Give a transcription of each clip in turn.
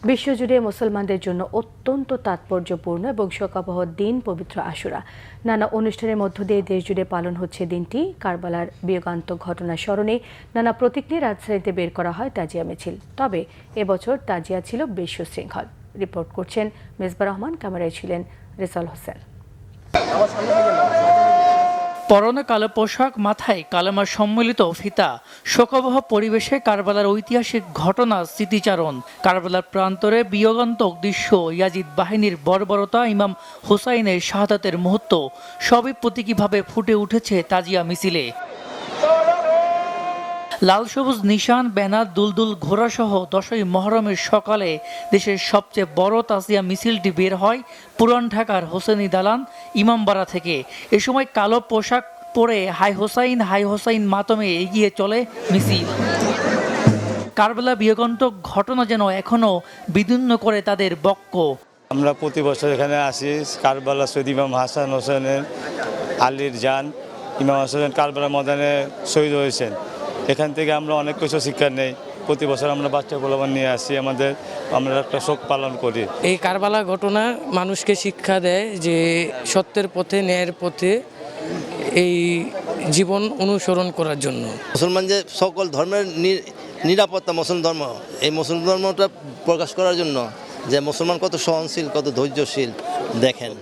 বিশ্বজুড়ে মুসলমানদের জন্য অত্যন্ত তাৎপর্যপূর্ণ এবং শোকাবহ দিন পবিত্র আশুরা। নানা অনুষ্ঠানের মধ্য দিয়ে দেশজুড়ে পালন হচ্ছে দিনটি। কারবালার বিয়োগান্তক ঘটনা স্মরণে নানা প্রতীক নিয়ে রাজধানীতে বের করা হয় তাজিয়া মিছিল। তবে এবছর তাজিয়া ছিল বেশ সুশৃঙ্খল। রিপোর্ট করছেন মেজবা রহমান, ক্যামেরায় ছিলেন রেজাল হোসেন। পরনে কালো পোশাক, মাথায় কালেমা সম্মিলিত ফিতা, শোকাবহ পরিবেশে কারবালার ঐতিহাসিক ঘটনা স্মৃতিচারণ। কারবালার প্রান্তরে বিয়োগান্তক দৃশ্য, ইয়াজিদ বাহিনীর বর্বরতা, ইমাম হুসাইনের শাহাদাতের মুহূর্ত সবই প্রতীকীভাবে ফুটে উঠেছে তাজিয়া মিছিলে। লাল সবুজ নিশান, ব্যানার, দুলদুল ঘোড়াসহ 10ই মুহররমের সকালে দেশের সবচেয়ে বড় তাজিয়া মিছিলটি বের হয় পুরান ঢাকার হোসেনি দালান ইমামবাড়া থেকে। এ সময় কালো পোশাক পরে হাই হোসাইন মাতমে এগিয়ে চলে মিছিল। কারবালা বিয়োগান্তক ঘটনা যেন এখনো বিদীর্ণ করে তাদের বক্ষ। আমরা প্রতি বছর এখানে আসি। কারবালা শহীদ ইমাম হাসান হোসেনের আলীর জান ইমাম হাসান কারবালা ময়দানে শহীদ হয়েছেন। এখান থেকে আমরা অনেক কিছু শিক্ষা নেই। প্রতি বছর আমরা বাচ্চা গোলাবান নিয়ে আসি, আমরা একটা শোক পালন করি। এই কারবালা ঘটনা মানুষকে শিক্ষা দেয় যে সত্যের পথে, ন্যায়ের পথে এই জীবন অনুসরণ করার জন্য। মুসলমান যে সকল ধর্মের নিরাপত্তা, মুসলিম ধর্ম, এই মুসলিম ধর্মটা প্রকাশ করার জন্য যে মুসলমান কত সহনশীল, কত ধৈর্যশীল দেখেন।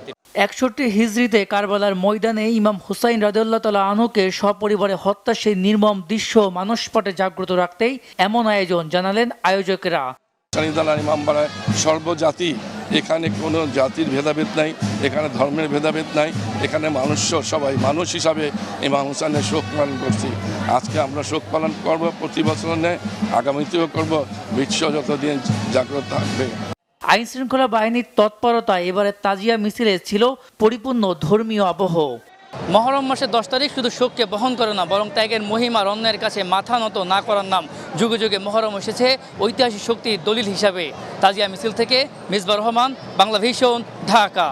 61 হিজরিতে কারবালার ময়দানে ইমাম হুসাইন রাদিয়াল্লাহু তাআলা আনহুকে সপরিবারে হত্যা সেই নির্মম দৃশ্য মানসপটে জাগ্রত রাখতেই এমন আয়োজন জানালেন আয়োজকেরা। ইমামবাড়ায় সর্বজাতি, এখানে কোনো জাতির ভেদাভেদ নাই, এখানে ধর্মের ভেদাভেদ নাই, এখানে সবাই মানুষ হিসাবে ইমাম হুসাইনের শোক পালন করছি। আজকে আমরা শোক পালন করব, প্রতি বছর নেই, আগামীতেও করব। বিশ্ব যতদিন জাগ্রত থাকবে। আইন শৃঙ্খলা বাহিনীর তৎপরতা এবারে তাজিয়া মিছিলে ছিল পরিপূর্ণ ধর্মীয় আবহ। মহরম মাসের 10 তারিখ শুধু শোককে বহন করে না, বরং ত্যাগের মহিমার অন্যের কাছে মাথা নত না করার নাম। যুগে যুগে মহরম এসেছে ঐতিহাসিক শক্তির দলিল হিসাবে। তাজিয়া মিছিল থেকে মেজবা রহমান, বাংলা ভিশন, ঢাকা।